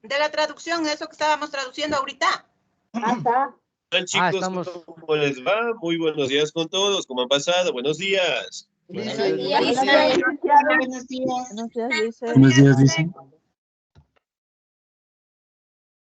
de la traducción, eso que estábamos traduciendo ahorita. Hola, chicos, estamos... ¿cómo les va? Muy buenos días con todos. ¿Cómo han pasado? Buenos días. Buenos Buenos días. Buenos días, Lice. Buenos días, dice.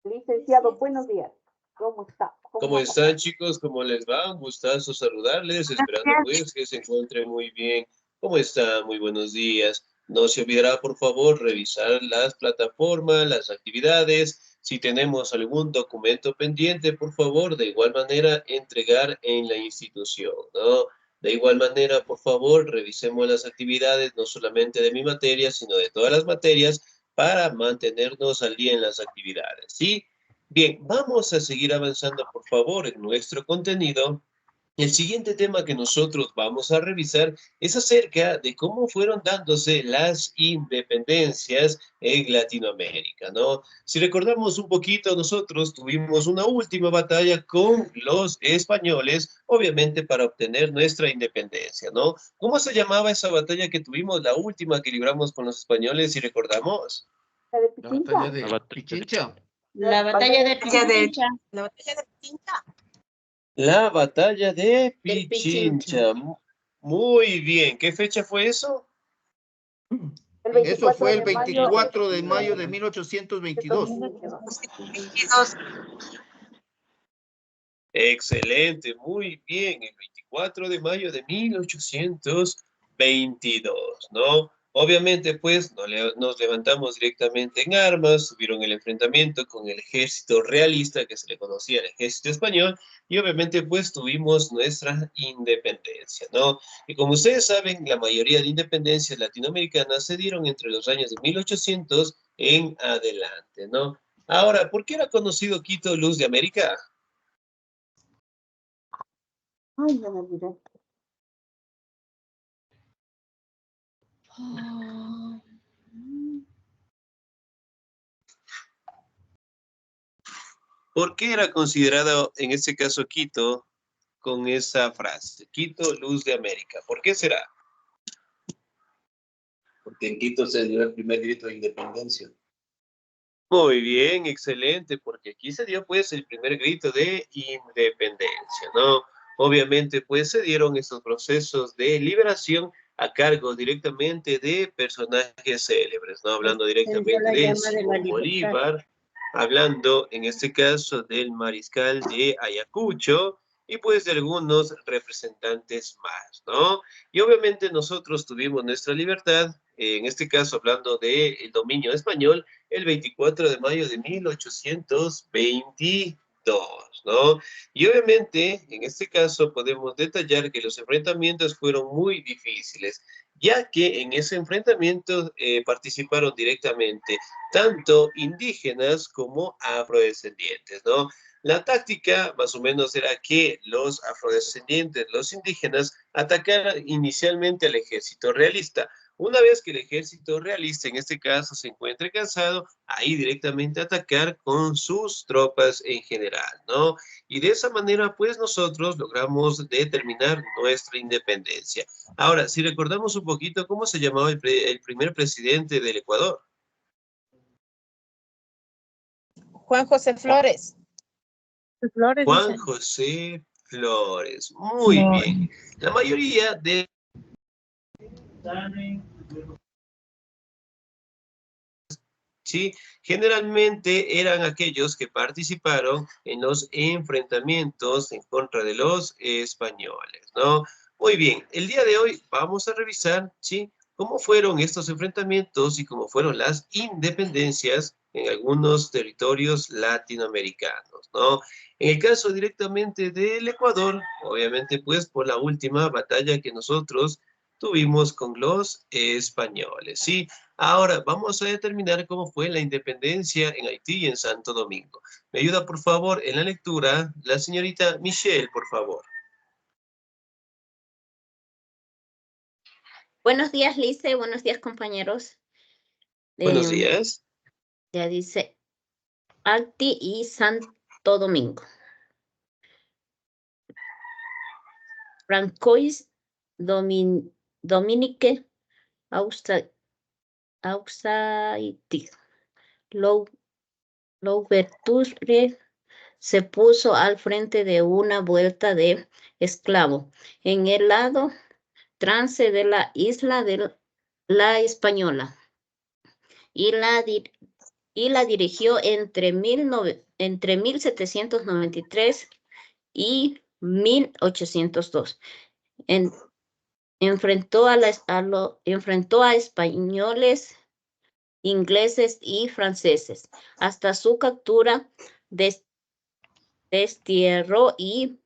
Licenciado, buenos días. ¿Cómo está? ¿Cómo están, chicos? ¿Cómo les va? Un gustazo saludarles, esperando pues que se encuentren muy bien. ¿Cómo están? Muy buenos días. No se olvidará, por favor, revisar las plataformas, las actividades. Si tenemos algún documento pendiente, por favor, de igual manera, entregar en la institución, ¿no? De igual manera, por favor, revisemos las actividades, no solamente de mi materia, sino de todas las materias, para mantenernos al día en las actividades, ¿sí? Bien, vamos a seguir avanzando, por favor, en nuestro contenido. El siguiente tema que nosotros vamos a revisar es acerca de cómo fueron dándose las independencias en Latinoamérica, ¿no? Si recordamos un poquito, nosotros tuvimos una última batalla con los españoles, obviamente para obtener nuestra independencia, ¿no? ¿Cómo se llamaba esa batalla que tuvimos, la última que libramos con los españoles, si recordamos? La de La batalla Pichincha. de Pichincha. La batalla de Pichincha. La batalla de Pichincha. La batalla de Del Pichincha. Muy bien. ¿Qué fecha fue eso? Eso fue el 24 de mayo de 1822. 22. Excelente, muy bien. El 24 de mayo de 1822, ¿no? Obviamente, pues, nos levantamos directamente en armas, tuvieron el enfrentamiento con el ejército realista, que se le conocía el ejército español, y obviamente, pues, tuvimos nuestra independencia, ¿no? Y como ustedes saben, la mayoría de independencias latinoamericanas se dieron entre los años de 1800 en adelante, ¿no? Ahora, ¿por qué era conocido Quito Luz de América? Ay, no me olvidé. ¿Por qué era considerado, en este caso, Quito, con esa frase? Quito, luz de América. ¿Por qué será? Porque en Quito se dio el primer grito de independencia. Muy bien, excelente, porque aquí se dio, pues, el primer grito de independencia, ¿no? Obviamente, pues, se dieron estos procesos de liberación a cargo directamente de personajes célebres, ¿no? Hablando directamente de Simón Bolívar, hablando, en este caso, del mariscal de Ayacucho, y pues de algunos representantes más, ¿no? Y obviamente nosotros tuvimos nuestra libertad, en este caso hablando del dominio español, el 24 de mayo de 1822, ¿no? Y obviamente, en este caso, podemos detallar que los enfrentamientos fueron muy difíciles, ya que en ese enfrentamiento participaron directamente tanto indígenas como afrodescendientes, ¿no? La táctica más o menos era que los afrodescendientes, los indígenas, atacaran inicialmente al ejército realista. Una vez que el ejército realista, en este caso, se encuentre cansado, ahí directamente atacar con sus tropas en general, ¿no? Y de esa manera, pues nosotros logramos determinar nuestra independencia. Ahora, si recordamos un poquito, ¿cómo se llamaba el primer presidente del Ecuador? Juan José Flores. Juan José Flores. Muy bien. La mayoría de... Sí, generalmente eran aquellos que participaron en los enfrentamientos en contra de los españoles, ¿no? Muy bien, el día de hoy vamos a revisar, ¿sí? Cómo fueron estos enfrentamientos y cómo fueron las independencias en algunos territorios latinoamericanos, ¿no? En el caso directamente del Ecuador, obviamente pues por la última batalla que nosotros tuvimos con los españoles, ¿sí? Ahora, vamos a determinar cómo fue la independencia en Haití y en Santo Domingo. Me ayuda, por favor, en la lectura la señorita Michelle, por favor. Buenos días, Lice. Buenos días, compañeros. Buenos días. Ya dice Haití y Santo Domingo. Francois Dominique Aussaiti. Louverture se puso al frente de una vuelta de esclavo en el lado trance de la isla de la Española y la dirigió entre 1793 y 1802. Enfrentó a españoles, ingleses y franceses. Hasta su captura, destierró y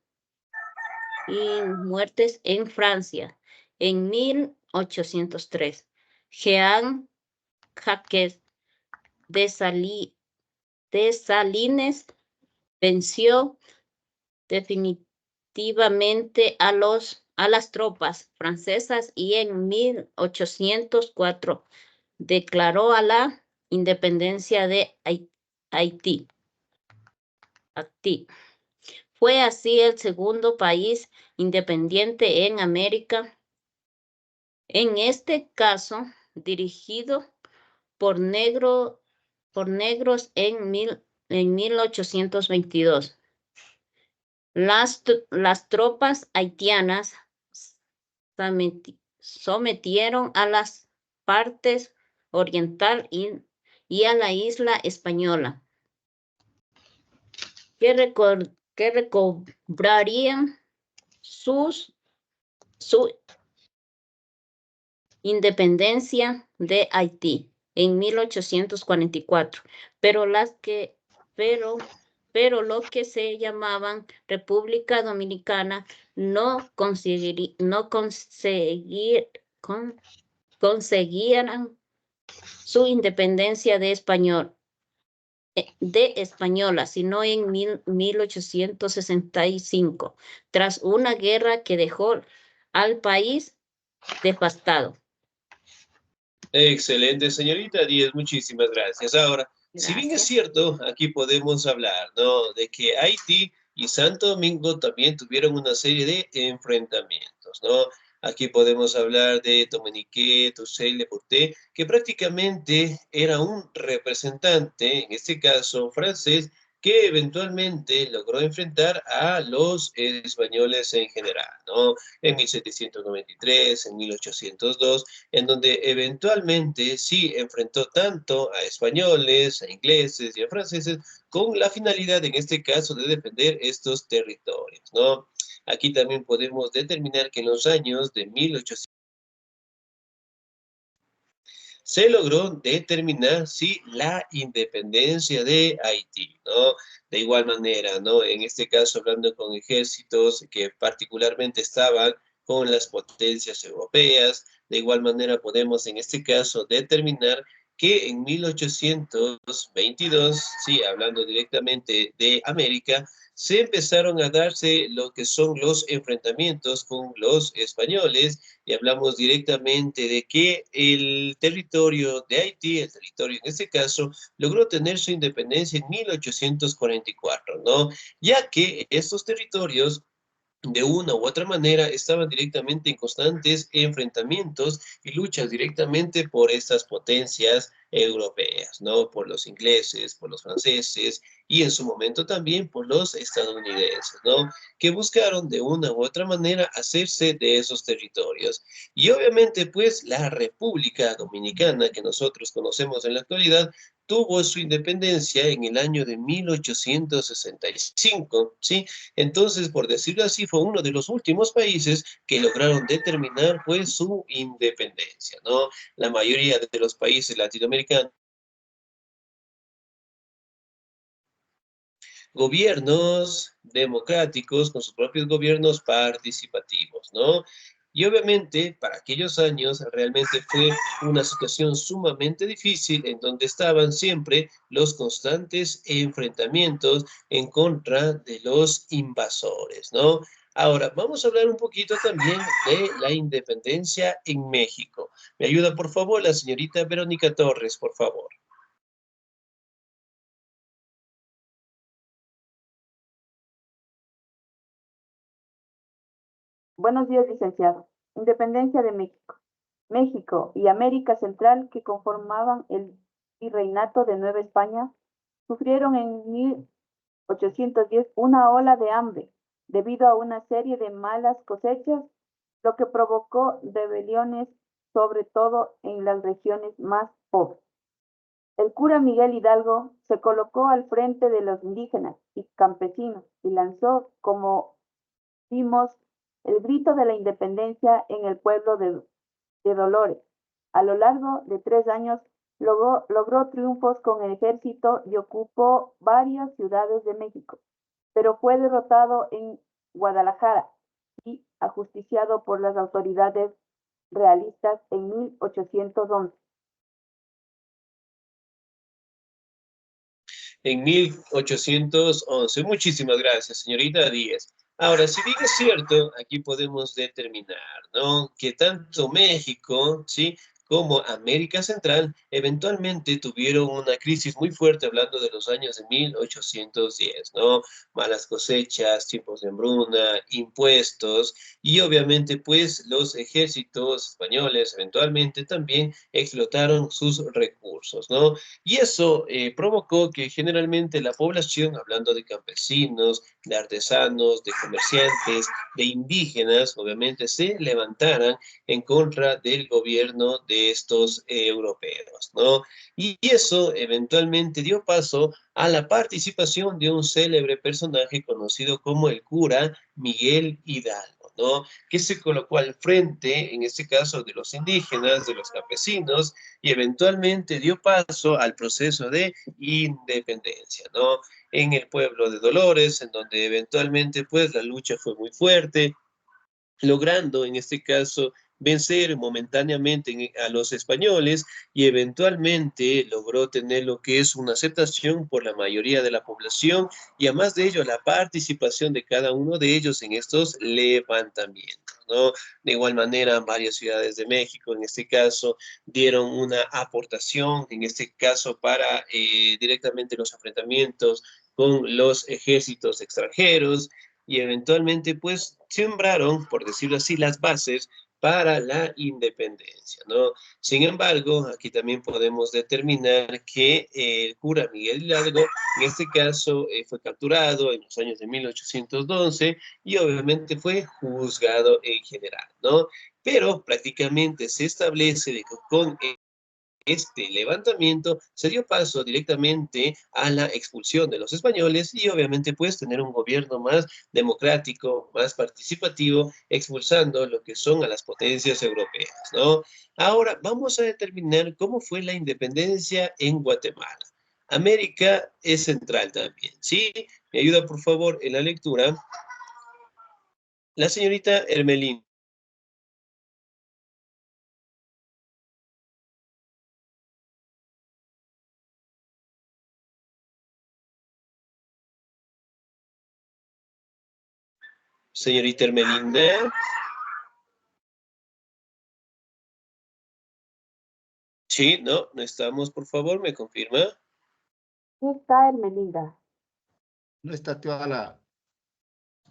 muertes en Francia en 1803. Jean Jacques Dessalines venció definitivamente a las tropas francesas y en 1804 declaró a la independencia de Haití. Fue así el segundo país independiente en América, en este caso dirigido por negros en 1822. Las tropas haitianas sometieron a las partes oriental y a la isla española, que recobrarían su independencia de Haití en 1844, pero lo que se llamaban República Dominicana no conseguían su independencia de española, sino en 1865, tras una guerra que dejó al país devastado. Excelente, señorita Díez, muchísimas gracias. Ahora, si bien es cierto, aquí podemos hablar, ¿no?, de que Haití y Santo Domingo también tuvieron una serie de enfrentamientos, ¿no? Aquí podemos hablar de Dominique Toussaint Louverture, que prácticamente era un representante, en este caso francés, que eventualmente logró enfrentar a los españoles en general, ¿no? En 1793, en 1802, en donde eventualmente sí enfrentó tanto a españoles, a ingleses y a franceses, con la finalidad, en este caso, de defender estos territorios, ¿no? Aquí también podemos determinar que en los años de 1800 se logró determinar, sí, la independencia de Haití, ¿no? De igual manera, ¿no? En este caso, hablando con ejércitos que particularmente estaban con las potencias europeas, de igual manera podemos en este caso determinar que en 1822, sí, hablando directamente de América, se empezaron a darse lo que son los enfrentamientos con los españoles, y hablamos directamente de que el territorio de Haití, el territorio en este caso, logró tener su independencia en 1844, ¿no? Ya que estos territorios de una u otra manera estaban directamente en constantes enfrentamientos y luchas directamente por estas potencias europeas, ¿no? Por los ingleses, por los franceses y en su momento también por los estadounidenses, ¿no? Que buscaron de una u otra manera hacerse de esos territorios. Y obviamente, pues, la República Dominicana que nosotros conocemos en la actualidad tuvo su independencia en el año de 1865, ¿sí? Entonces, por decirlo así, fue uno de los últimos países que lograron determinar, pues, su independencia, ¿no? La mayoría de los países latinoamericanos, gobiernos democráticos con sus propios gobiernos participativos, ¿no? Y obviamente para aquellos años realmente fue una situación sumamente difícil en donde estaban siempre los constantes enfrentamientos en contra de los invasores, ¿no? Ahora, vamos a hablar un poquito también de la independencia en México. ¿Me ayuda, por favor, la señorita Verónica Torres, por favor? Buenos días, licenciado. Independencia de México. México y América Central, que conformaban el virreinato de Nueva España, sufrieron en 1810 una ola de hambre debido a una serie de malas cosechas, lo que provocó rebeliones, sobre todo en las regiones más pobres. El cura Miguel Hidalgo se colocó al frente de los indígenas y campesinos y lanzó, como vimos, el grito de la independencia en el pueblo de Dolores. A lo largo de 3 años logró triunfos con el ejército y ocupó varias ciudades de México, pero fue derrotado en Guadalajara y ajusticiado por las autoridades realistas en 1811. En 1811. Muchísimas gracias, señorita Díaz. Ahora, si bien es cierto, aquí podemos determinar, ¿no?, que tanto México, ¿sí?, como América Central eventualmente tuvieron una crisis muy fuerte, hablando de los años de 1810, ¿no? Malas cosechas, tiempos de hambruna, impuestos, y obviamente pues los ejércitos españoles eventualmente también explotaron sus recursos, ¿no? Y eso provocó que generalmente la población, hablando de campesinos, de artesanos, de comerciantes, de indígenas, obviamente se levantaran en contra del gobierno de estos europeos, ¿no? Y eso eventualmente dio paso a la participación de un célebre personaje conocido como el cura Miguel Hidalgo, ¿no?, que se colocó al frente, en este caso, de los indígenas, de los campesinos, y eventualmente dio paso al proceso de independencia, ¿no? En el pueblo de Dolores, en donde eventualmente pues la lucha fue muy fuerte, logrando en este caso vencer momentáneamente a los españoles, y eventualmente logró tener lo que es una aceptación por la mayoría de la población, y además de ello la participación de cada uno de ellos en estos levantamientos, ¿no? De igual manera, varias ciudades de México, en este caso, dieron una aportación, en este caso para directamente los enfrentamientos con los ejércitos extranjeros, y eventualmente pues sembraron, por decirlo así, las bases para la independencia, ¿no? Sin embargo, aquí también podemos determinar que el cura Miguel Hidalgo, en este caso, fue capturado en los años de 1812 y obviamente fue juzgado en general, ¿no? Pero prácticamente se establece de que con este levantamiento se dio paso directamente a la expulsión de los españoles, y obviamente pues tener un gobierno más democrático, más participativo, expulsando lo que son a las potencias europeas, ¿no? Ahora vamos a determinar cómo fue la independencia en Guatemala. América es central también, ¿sí? ¿Me ayuda por favor en la lectura? La señorita Hermelín. Señorita Hermelinda. Sí, no estamos, por favor, ¿me confirma? Sí está, Hermelinda. No está activada la...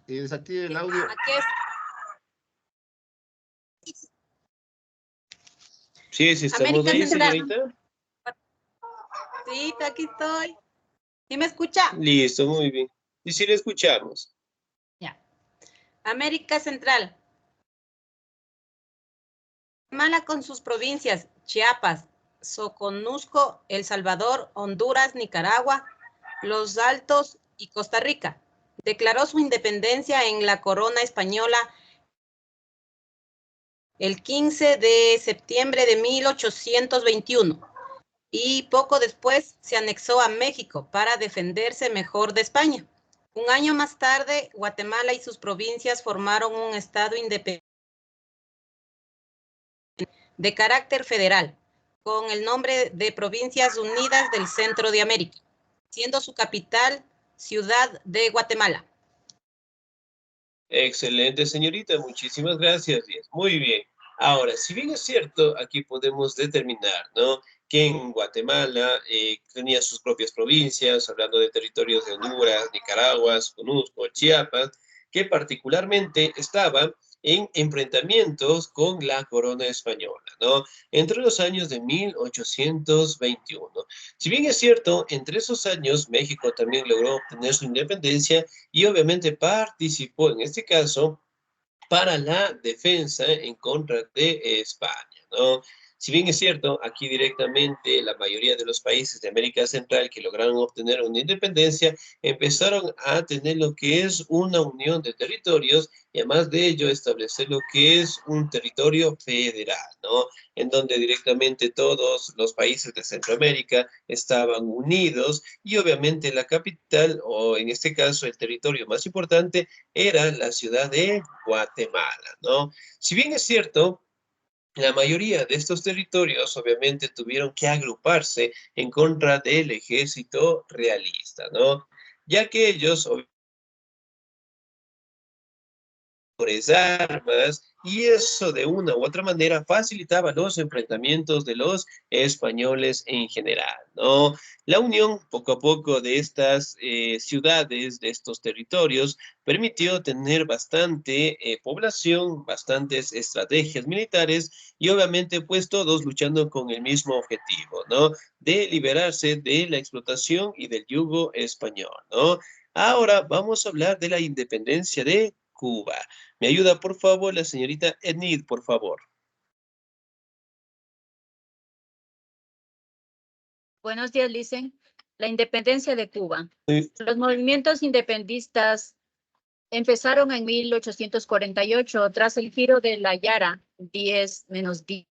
desactive el audio. Aquí es. Sí, sí, estamos América ahí, Central. señorita. Sí, aquí estoy. ¿Sí me escucha? Listo, muy bien. Y sí le escuchamos. Ya. América Central. Guatemala con sus provincias Chiapas, Soconusco, El Salvador, Honduras, Nicaragua, Los Altos y Costa Rica. Declaró su independencia en la corona española el 15 de septiembre de 1821 y poco después se anexó a México para defenderse mejor de España. Un año más tarde, Guatemala y sus provincias formaron un estado independiente de carácter federal, con el nombre de Provincias Unidas del Centro de América, siendo su capital Ciudad de Guatemala. Excelente, señorita. Muchísimas gracias. Muy bien. Ahora, si bien es cierto, aquí podemos determinar, ¿no?, que en Guatemala tenía sus propias provincias, hablando de territorios de Honduras, Nicaragua, Soconusco, Chiapas, que particularmente estaban en enfrentamientos con la corona española, ¿no? Entre los años de 1821. Si bien es cierto, entre esos años México también logró obtener su independencia y obviamente participó en este caso para la defensa en contra de España, ¿no? Si bien es cierto, aquí directamente la mayoría de los países de América Central que lograron obtener una independencia empezaron a tener lo que es una unión de territorios y además de ello establecer lo que es un territorio federal, ¿no? En donde directamente todos los países de Centroamérica estaban unidos y obviamente la capital, o en este caso el territorio más importante, era la ciudad de Guatemala, ¿no? Si bien es cierto, la mayoría de estos territorios obviamente tuvieron que agruparse en contra del ejército realista, ¿no? Ya que ellos armas y eso de una u otra manera facilitaba los enfrentamientos de los españoles en general, ¿no? La unión poco a poco de estas ciudades, de estos territorios, permitió tener bastante población, bastantes estrategias militares y obviamente pues todos luchando con el mismo objetivo, ¿no? De liberarse de la explotación y del yugo español, ¿no? Ahora vamos a hablar de la independencia de Cuba. ¿Me ayuda, por favor, la señorita Enid, por favor? Buenos días, Licen. La independencia de Cuba. Sí. Los movimientos independistas empezaron en 1848 tras el giro de la Yara, 10 menos 10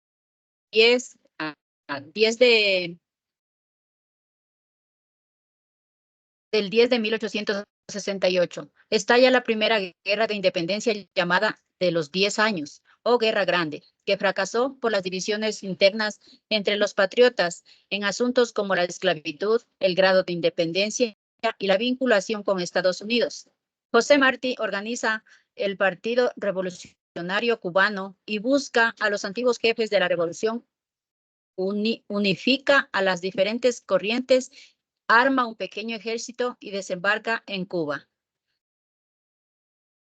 del 10 de 1868. Estalla la primera guerra de independencia llamada de los 10 años o Guerra Grande, que fracasó por las divisiones internas entre los patriotas en asuntos como la esclavitud, el grado de independencia y la vinculación con Estados Unidos. José Martí organiza el Partido Revolucionario Cubano y busca a los antiguos jefes de la revolución, unifica a las diferentes corrientes, arma un pequeño ejército y desembarca en Cuba.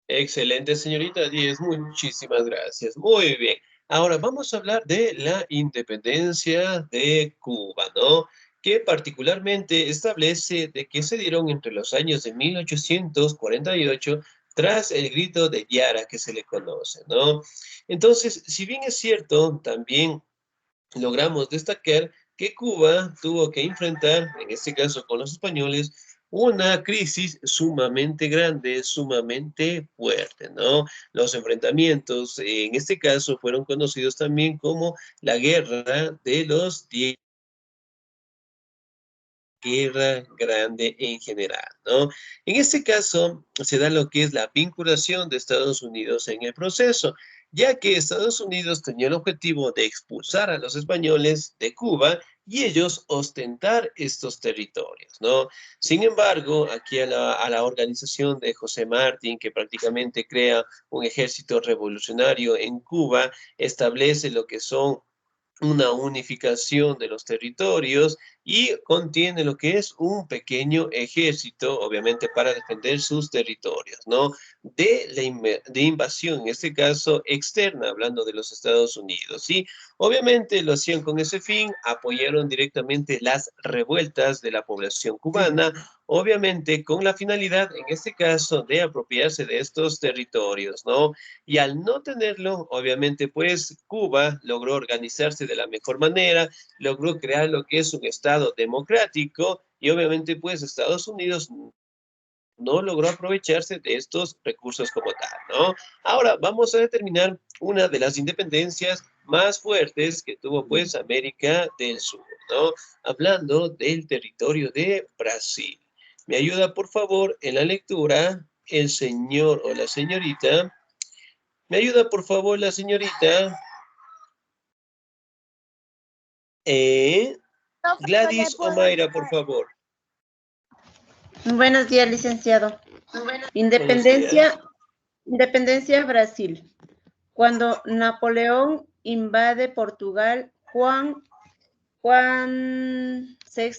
Excelente, señorita Díez, muchísimas gracias. Muy bien. Ahora vamos a hablar de la independencia de Cuba, ¿no? Que particularmente establece de que se dieron entre los años de 1848 tras el grito de Yara que se le conoce, ¿no? Entonces, si bien es cierto, también logramos destacar que Cuba tuvo que enfrentar, en este caso con los españoles, una crisis sumamente grande, sumamente fuerte, ¿no? Los enfrentamientos, en este caso, fueron conocidos también como la Guerra de los 10. Guerra Grande en general, ¿no? En este caso, se da lo que es la vinculación de Estados Unidos en el proceso, ya que Estados Unidos tenía el objetivo de expulsar a los españoles de Cuba y ellos ostentar estos territorios, ¿no? Sin embargo, aquí a la organización de José Martín, que prácticamente crea un ejército revolucionario en Cuba, establece lo que son una unificación de los territorios y contiene lo que es un pequeño ejército, obviamente para defender sus territorios, ¿no? De invasión, en este caso externa, hablando de los Estados Unidos. Y obviamente lo hacían con ese fin, apoyaron directamente las revueltas de la población cubana, obviamente con la finalidad, en este caso, de apropiarse de estos territorios, ¿no? Y al no tenerlo, obviamente, pues Cuba logró organizarse de la mejor manera, logró crear lo que es un Estado democrático y obviamente, pues Estados Unidos no logró aprovecharse de estos recursos como tal, ¿no? Ahora vamos a determinar una de las independencias más fuertes que tuvo, pues, América del Sur, ¿no? Hablando del territorio de Brasil. ¿Me ayuda, por favor, en la lectura el señor o la señorita? ¿Me ayuda, por favor, la señorita? Gladys o Mayra, por favor. Buenos días, licenciado. Independencia Brasil. Cuando Napoleón invade Portugal, Juan VI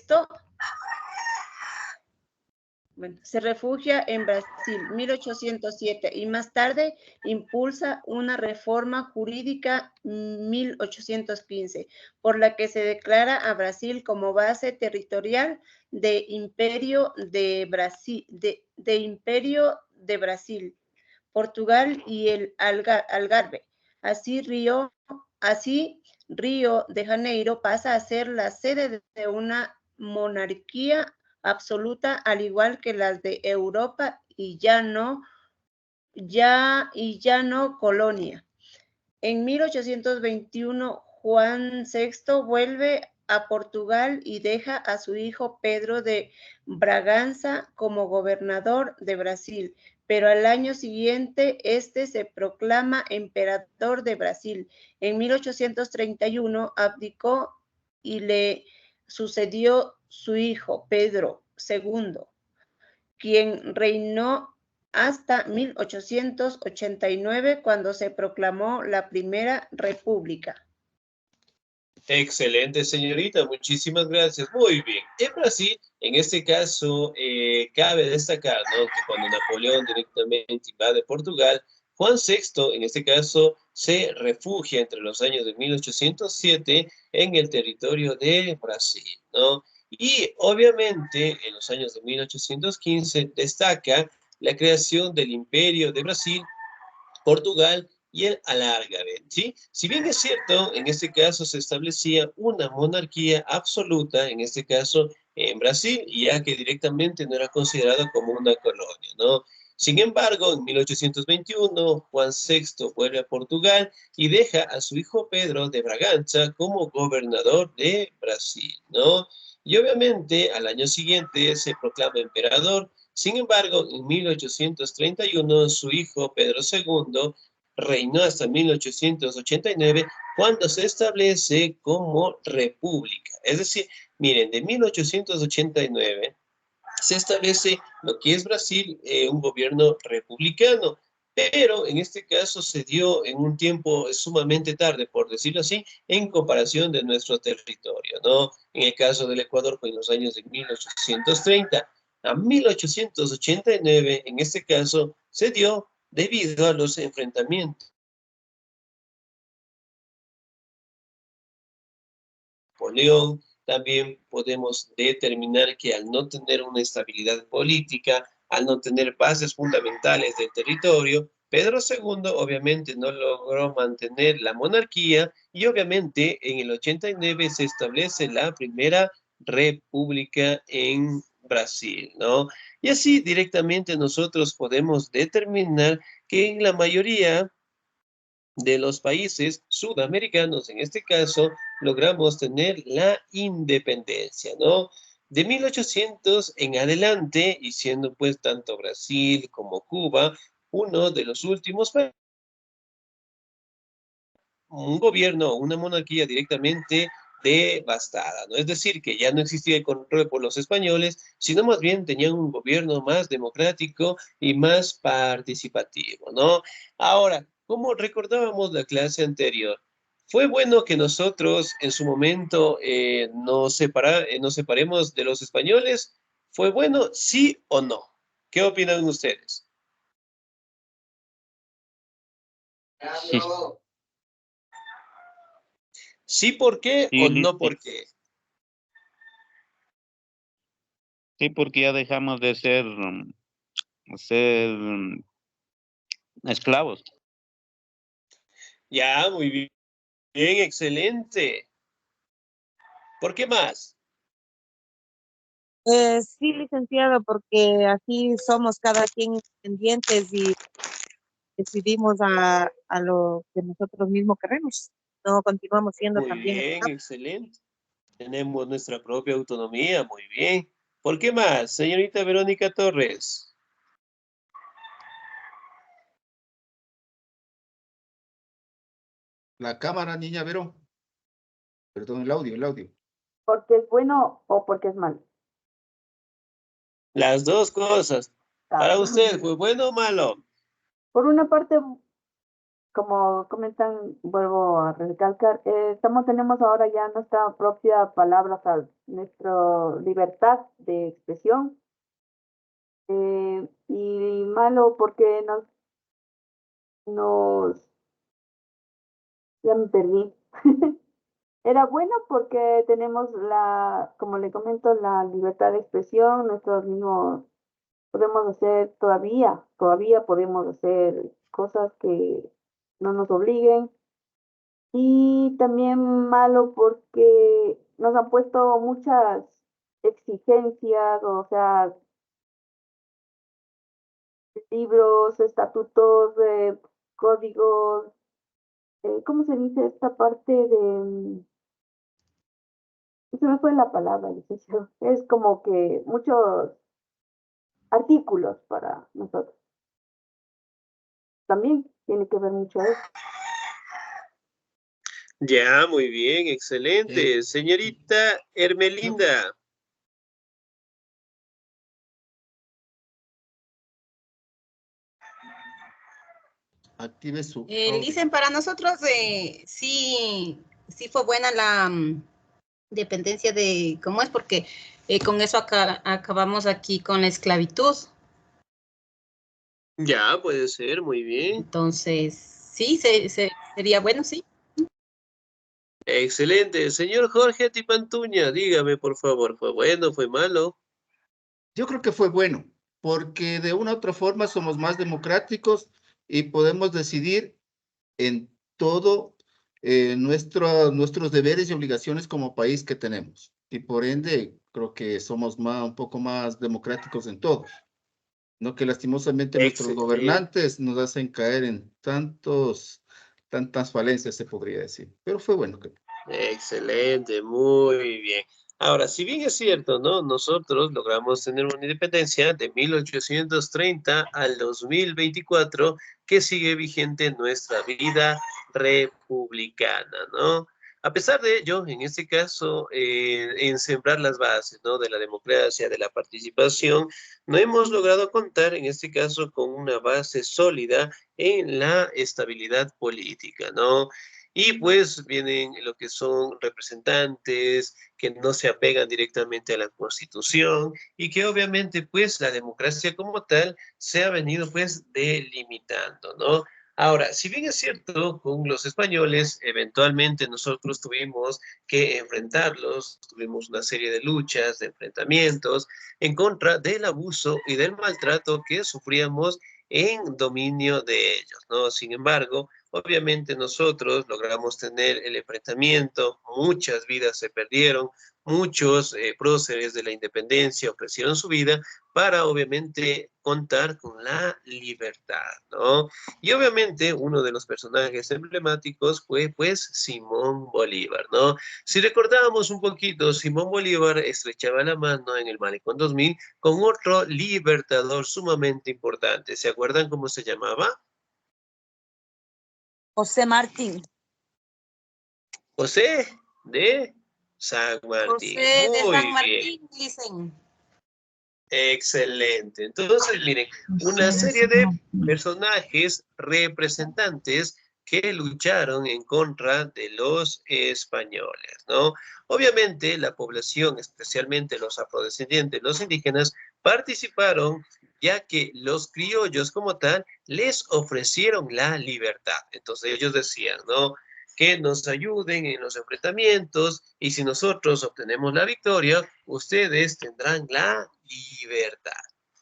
Bueno, se refugia en Brasil, 1807, y más tarde impulsa una reforma jurídica, 1815, por la que se declara a Brasil como base territorial de Imperio de Brasil, Imperio de Brasil, Portugal y el Algarve. Así Río de Janeiro pasa a ser la sede de una monarquía absoluta, al igual que las de Europa, y ya no colonia. En 1821, Juan VI vuelve a Portugal y deja a su hijo Pedro de Braganza como gobernador de Brasil, pero al año siguiente este se proclama emperador de Brasil. En 1831 abdicó y le sucedió su hijo Pedro II, quien reinó hasta 1889, cuando se proclamó la Primera República. Excelente, señorita, muchísimas gracias. Muy bien. En Brasil, en este caso, cabe destacar, ¿no?, que cuando Napoleón directamente invade Portugal, Juan VI, en este caso, se refugia entre los años de 1807 en el territorio de Brasil, ¿no? Y obviamente, en los años de 1815, destaca la creación del Imperio de Brasil, Portugal y el Algarve, ¿sí? Si bien es cierto, en este caso se establecía una monarquía absoluta, en este caso en Brasil, ya que directamente no era considerado como una colonia, ¿no? Sin embargo, en 1821, Juan VI vuelve a Portugal y deja a su hijo Pedro de Braganza como gobernador de Brasil, ¿no? Y obviamente, al año siguiente se proclama emperador. Sin embargo, en 1831, su hijo Pedro II reinó hasta 1889, cuando se establece como república. Es decir, miren, de 1889 se establece lo que es Brasil, un gobierno republicano, pero en este caso se dio en un tiempo sumamente tarde, por decirlo así, en comparación de nuestro territorio, ¿no? En el caso del Ecuador fue en los años de 1830 a 1889, en este caso, se dio debido a los enfrentamientos. Napoleón, también podemos determinar que al no tener una estabilidad política, al no tener bases fundamentales del territorio, Pedro II obviamente no logró mantener la monarquía y obviamente en el 89 se establece la primera república en Brasil, ¿no? Y así directamente nosotros podemos determinar que en la mayoría de los países sudamericanos, en este caso, logramos tener la independencia, ¿no? De 1800 en adelante, y siendo pues tanto Brasil como Cuba uno de los últimos países, un gobierno, una monarquía directamente devastada, ¿no? Es decir, que ya no existía el control por los españoles, sino más bien tenían un gobierno más democrático y más participativo, ¿no? Ahora, como recordábamos la clase anterior, fue bueno que nosotros en su momento nos separemos de los españoles. ¿Fue bueno, sí o no? ¿Qué opinan ustedes? Sí, ¿Sí por qué o sí, no sí, por qué? sí, porque ya dejamos de ser esclavos. Ya, muy bien, excelente. ¿Por qué más? Sí, licenciado, porque aquí somos cada quien independientes y decidimos a lo que nosotros mismos queremos. No continuamos siendo Muy también bien, esclavos. excelente. Tenemos nuestra propia autonomía, muy bien. ¿Por qué más, señorita Verónica Torres? La cámara, niña Vero. Perdón, el audio, el audio. ¿Porque es bueno o porque es malo? Las dos cosas. Para usted, ¿fue bueno o malo? Por una parte, como comentan, vuelvo a recalcar, tenemos ahora ya nuestra propia palabra, o sea, nuestra libertad de expresión. y malo porque ya me perdí. Era bueno porque tenemos como le comento, la libertad de expresión, nosotros mismos podemos hacer todavía podemos hacer cosas que no nos obliguen. Y también malo porque nos han puesto muchas exigencias, o sea, libros, estatutos, códigos, ¿cómo se dice esta parte se me fue la palabra, licenciado? Es como que muchos artículos para nosotros. También tiene que ver mucho eso. Ya, muy bien, excelente. Señorita Hermelinda. Active su Dicen para nosotros, sí fue buena la dependencia de, ¿cómo es? Porque con eso acabamos aquí con la esclavitud. Ya, puede ser, muy bien. Entonces, sí, sería bueno, sí. Excelente. Señor Jorge Tipantuña, dígame, por favor, ¿fue bueno, fue malo? Yo creo que fue bueno, porque de una u otra forma somos más democráticos y podemos decidir en todo nuestros deberes y obligaciones como país que tenemos. Y por ende, creo que somos un poco más democráticos en todo. No que lastimosamente nuestros Excelente. gobernantes nos hacen caer en tantas falencias, se podría decir. Pero fue bueno. Excelente, muy bien. Ahora, si bien es cierto, ¿no? Nosotros logramos tener una independencia de 1830 al 2024 que sigue vigente en nuestra vida republicana, ¿no? A pesar de ello, en este caso, en sembrar las bases, ¿no? De la democracia, de la participación, no hemos logrado contar, en este caso, con una base sólida en la estabilidad política, ¿no? Y pues vienen lo que son representantes que no se apegan directamente a la Constitución y que obviamente pues la democracia como tal se ha venido pues delimitando, ¿no? Ahora, si bien es cierto, con los españoles eventualmente nosotros tuvimos que enfrentarlos, tuvimos una serie de luchas, de enfrentamientos en contra del abuso y del maltrato que sufríamos en dominio de ellos, ¿no? Sin embargo, obviamente nosotros logramos tener el enfrentamiento, muchas vidas se perdieron, muchos próceres de la independencia ofrecieron su vida para obviamente contar con la libertad, ¿no? Y obviamente uno de los personajes emblemáticos fue pues Simón Bolívar, ¿no? Si recordábamos un poquito, Simón Bolívar estrechaba la mano en el Malecón 2000 con otro libertador sumamente importante. ¿Se acuerdan cómo se llamaba? José Martín. José de San Martín. José de Muy San bien. Martín, dicen. Excelente. Entonces, miren, una serie de personajes representantes que lucharon en contra de los españoles, ¿no? Obviamente, la población, especialmente los afrodescendientes, los indígenas, participaron ya que los criollos como tal les ofrecieron la libertad. Entonces ellos decían, ¿no? Que nos ayuden en los enfrentamientos y si nosotros obtenemos la victoria, ustedes tendrán la libertad,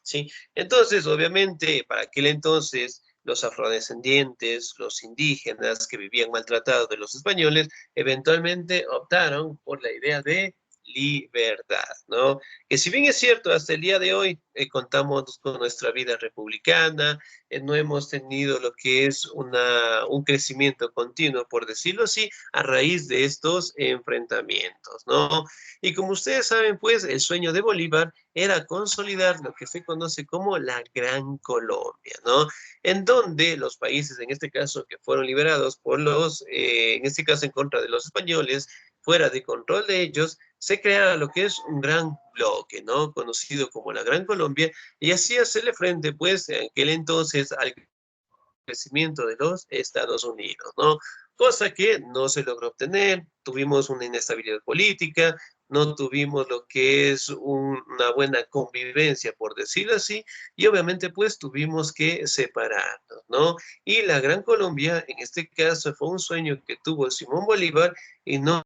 ¿sí? Entonces, obviamente, para aquel entonces, los afrodescendientes, los indígenas que vivían maltratados de los españoles, eventualmente optaron por la idea de libertad, ¿no? Que si bien es cierto, hasta el día de hoy contamos con nuestra vida republicana, no hemos tenido lo que es un crecimiento continuo, por decirlo así, a raíz de estos enfrentamientos, ¿no? Y como ustedes saben, pues, el sueño de Bolívar era consolidar lo que se conoce como la Gran Colombia, ¿no? En donde los países, en este caso, que fueron liberados por en este caso, en contra de los españoles, fuera de control de ellos, se creara lo que es un gran bloque, ¿no? Conocido como la Gran Colombia, y así hacerle frente, pues, en aquel entonces al crecimiento de los Estados Unidos, ¿no? Cosa que no se logró obtener, tuvimos una inestabilidad política, no tuvimos lo que es una buena convivencia, por decirlo así, y obviamente pues tuvimos que separarnos, ¿no? Y la Gran Colombia, en este caso, fue un sueño que tuvo Simón Bolívar y no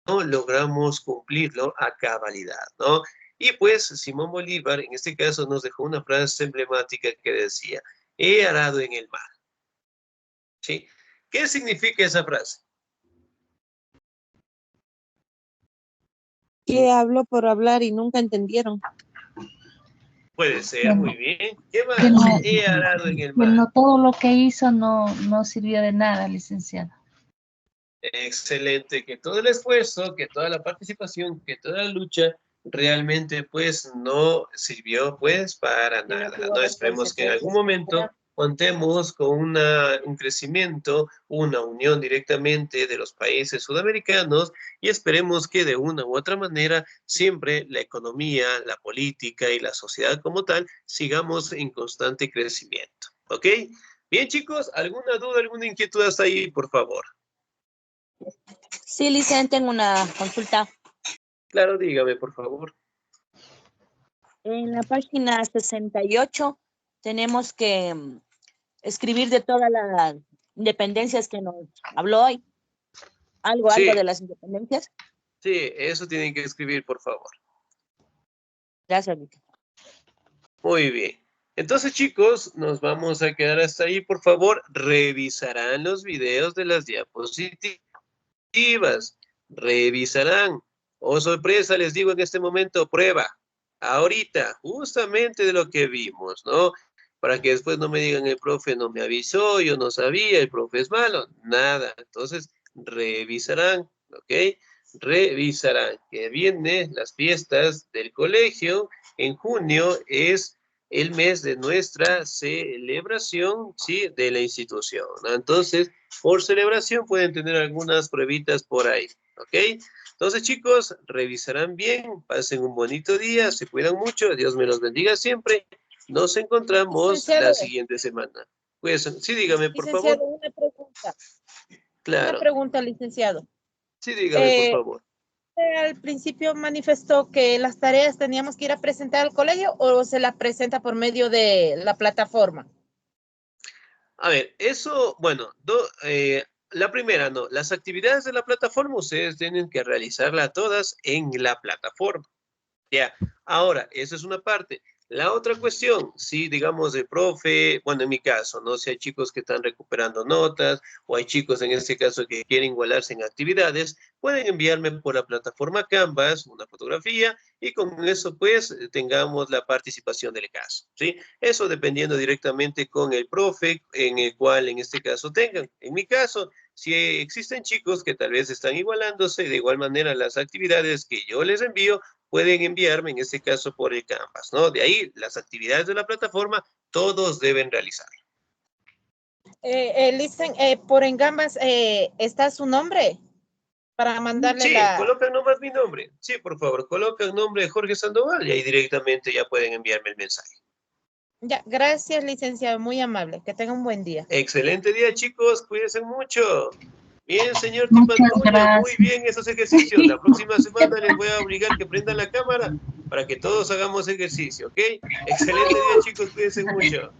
logramos cumplirlo a cabalidad, ¿no? Y pues Simón Bolívar, en este caso, nos dejó una frase emblemática que decía, he arado en el mar. ¿Sí? ¿Qué significa esa frase? Que habló por hablar y nunca entendieron. Puede ser, muy bien. ¿Qué más? Que no, He arado en el que mar. no todo lo que hizo no sirvió de nada, licenciado. Excelente, que todo el esfuerzo, que toda la participación, que toda la lucha realmente pues no sirvió pues para nada. No esperemos que en algún momento contemos con un crecimiento, una unión directamente de los países sudamericanos y esperemos que de una u otra manera siempre la economía, la política y la sociedad como tal sigamos en constante crecimiento. ¿Ok? Bien chicos, ¿alguna duda, alguna inquietud hasta ahí, por favor? Sí, licenciado, tengo una consulta. Claro, dígame, por favor. En la página 68 tenemos que escribir de todas las independencias que nos habló hoy. ¿Algo de las independencias? Sí, eso tienen que escribir, por favor. Gracias, Vicky. Muy bien. Entonces, chicos, nos vamos a quedar hasta ahí. Por favor, revisarán los videos de las diapositivas. Revisarán. Oh, sorpresa, les digo en este momento, prueba. Ahorita, justamente de lo que vimos, ¿no? Para que después no me digan, el profe no me avisó, yo no sabía, el profe es malo. Nada. Entonces, revisarán, ¿ok? Revisarán. Que vienen las fiestas del colegio. En junio es el mes de nuestra celebración, ¿sí? De la institución, ¿no? Entonces, por celebración pueden tener algunas pruebitas por ahí, ¿ok? Entonces, chicos, revisarán bien, pasen un bonito día, se cuidan mucho, Dios me los bendiga siempre. Nos encontramos la siguiente semana. Pues, sí, dígame, por favor. Una pregunta. Claro. Una pregunta, licenciado. Sí, dígame, por favor. Al principio manifestó que las tareas teníamos que ir a presentar al colegio o se las presenta por medio de la plataforma. A ver, eso, bueno, la primera, no, las actividades de la plataforma ustedes tienen que realizarlas todas en la plataforma. Ya, ahora, esa es una parte. La otra cuestión, si digamos el profe, bueno, en mi caso, ¿no? Si hay chicos que están recuperando notas o hay chicos en este caso que quieren igualarse en actividades, pueden enviarme por la plataforma Canvas una fotografía y con eso pues tengamos la participación del caso, ¿sí? Eso dependiendo directamente con el profe en el cual en este caso tengan. En mi caso, si existen chicos que tal vez están igualándose, de igual manera las actividades que yo les envío, pueden enviarme, en este caso, por el Canvas, ¿no? De ahí, las actividades de la plataforma, todos deben realizar. Por en Canvas está su nombre para mandarle sí, colocan nomás mi nombre. Sí, por favor, colocan nombre de Jorge Sandoval y ahí directamente ya pueden enviarme el mensaje. Ya, gracias, licenciado, muy amable. Que tenga un buen día. Excelente día, chicos, cuídense mucho. Bien, señor Muchas Tipantoño, gracias. muy bien esos ejercicios. La próxima semana les voy a obligar que prendan la cámara para que todos hagamos ejercicio, ¿ok? Excelente día, chicos, cuídense mucho.